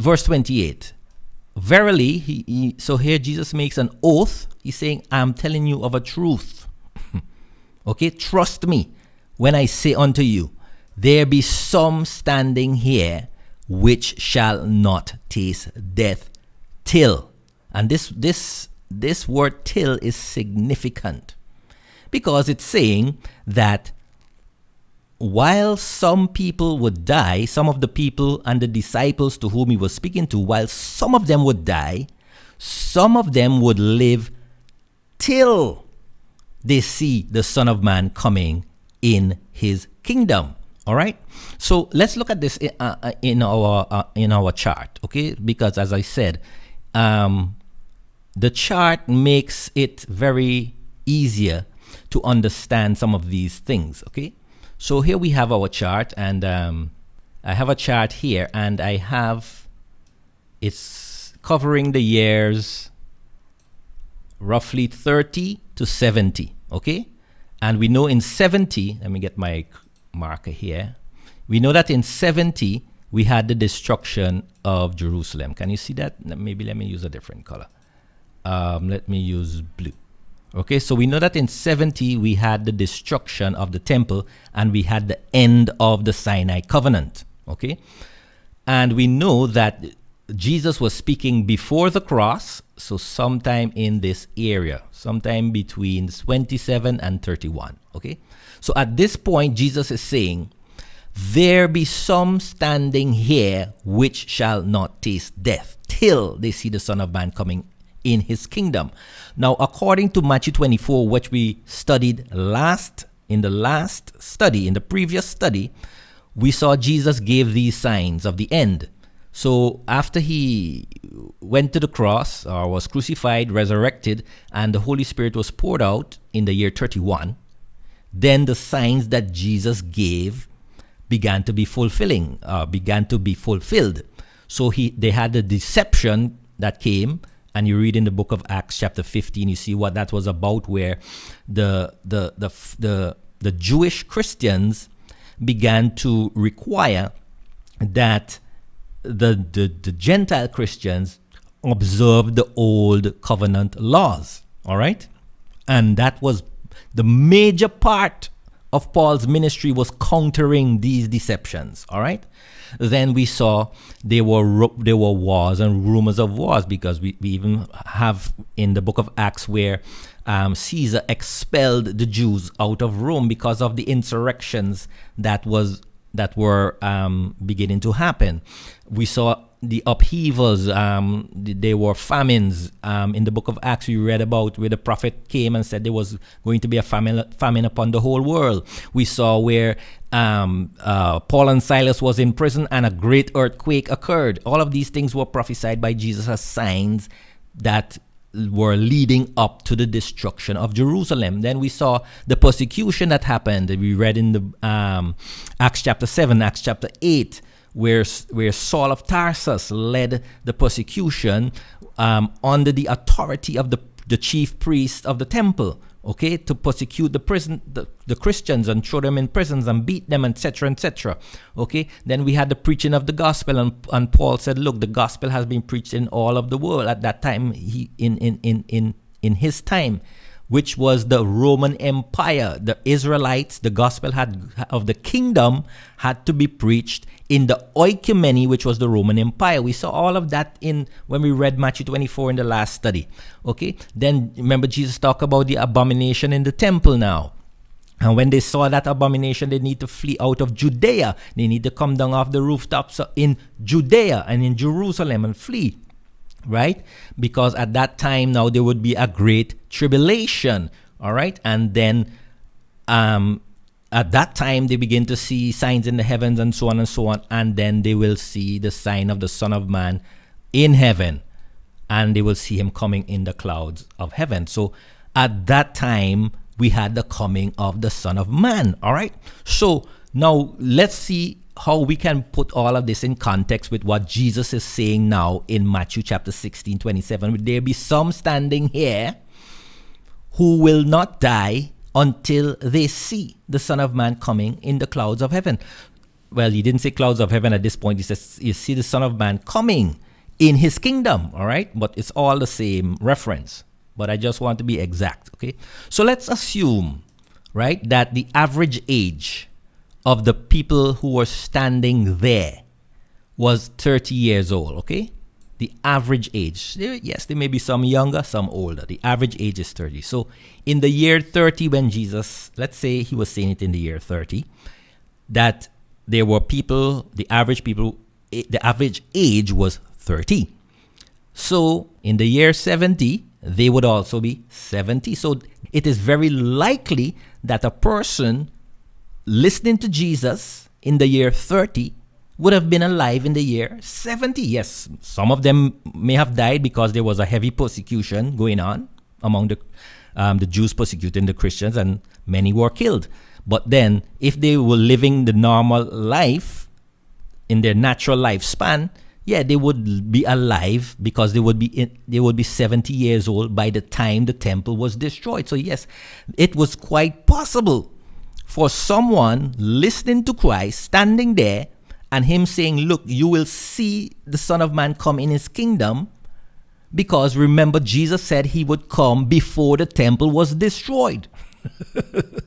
verse 28. Verily, so here Jesus makes an oath. He's saying, I'm telling you of a truth. Okay, trust me when I say unto you, there be some standing here which shall not taste death till. And this word till is significant because it's saying that while some people would die, some of the people and the disciples to whom he was speaking to, while some of them would die, some of them would live till they see the Son of Man coming in his kingdom. All right. So let's look at this in our chart, okay? Because as I said, the chart makes it very easier to understand some of these things, okay? So here we have our chart, and I have a chart here, and it's covering the years roughly 30 to 70, okay? And we know in 70, let me get my marker here. We know that in 70, we had the destruction of Jerusalem. Can you see that? Maybe let me use a different color. Let me use blue. Okay, so we know that in 70, we had the destruction of the temple and we had the end of the Sinai covenant. Okay, and we know that Jesus was speaking before the cross, so sometime in this area, sometime between 27 and 31. Okay, so at this point, Jesus is saying, there be some standing here which shall not taste death till they see the Son of Man coming in his kingdom. Now, according to Matthew 24, which we studied in the previous study, we saw Jesus gave these signs of the end. So after he went to the cross, or was crucified, resurrected, and the Holy Spirit was poured out in the year 31, then the signs that Jesus gave began to be fulfilled. So they had the deception that came. And you read in the book of Acts chapter 15, you see what that was about, where the Jewish Christians began to require that the Gentile Christians observe the old covenant laws. All right? And that was the major part of Paul's ministry, was countering these deceptions. All right? Then we saw there were wars and rumors of wars, because we even have in the book of Acts where Caesar expelled the Jews out of Rome because of the insurrections that were beginning to happen. We saw the upheavals. There were famines. In the book of Acts, we read about where the prophet came and said there was going to be a famine upon the whole world. We saw where Paul and Silas was in prison and a great earthquake occurred. All of these things were prophesied by Jesus as signs that were leading up to the destruction of Jerusalem. Then we saw the persecution that happened. We read in the Acts chapter 7, Acts chapter 8, where Saul of Tarsus led the persecution under the authority of the chief priest of the temple, okay, to persecute the Christians and throw them in prisons and beat them, etc., etc. Okay, then we had the preaching of the gospel, and Paul said, look, the gospel has been preached in all of the world. At that time, in his time, which was the Roman Empire, the Israelites, the gospel of the kingdom had to be preached in the oikumene, which was the Roman Empire. We saw all of that when we read Matthew 24 in the last study. Okay, then remember Jesus talked about the abomination in the temple now. And when they saw that abomination, they need to flee out of Judea. They need to come down off the rooftops in Judea and in Jerusalem and flee. Right? Because at that time now there would be a great tribulation. All right? And then at that time they begin to see signs in the heavens and so on and so on. And then they will see the sign of the Son of Man in heaven. And they will see him coming in the clouds of heaven. So at that time we had the coming of the Son of Man. All right? So now let's see how we can put all of this in context with what Jesus is saying now in Matthew chapter 16, 27. There be some standing here who will not die until they see the Son of Man coming in the clouds of heaven. well, he didn't say clouds of heaven at this point. He says, you see the Son of Man coming in his kingdom, all right? But it's all the same reference. But I just want to be exact, okay? So let's assume, right, that the average age of the people who were standing there was 30 years old, okay? The average age. Yes, there may be some younger, some older. The average age is 30. So in the year 30, when Jesus, let's say he was saying it in the year 30, that there were people, the average age was 30. So in the year 70, they would also be 70. So it is very likely that a person listening to Jesus in the year 30 would have been alive in the year 70. Yes, some of them may have died because there was a heavy persecution going on among the Jews persecuting the Christians, and many were killed. But then, if they were living the normal life in their natural lifespan, yeah, they would be alive because they would be 70 years old by the time the temple was destroyed. So yes, it was quite possible for someone listening to Christ, standing there, and him saying, look, you will see the Son of Man come in his kingdom, because remember, Jesus said he would come before the temple was destroyed.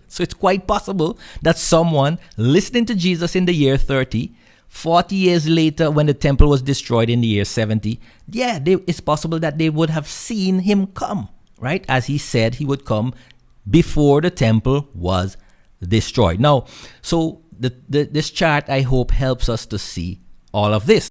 So it's quite possible that someone listening to Jesus in the year 30, 40 years later when the temple was destroyed in the year 70, yeah, it's possible that they would have seen him come, right? As he said he would come before the temple was destroyed. Now, so this chart, I hope, helps us to see all of this.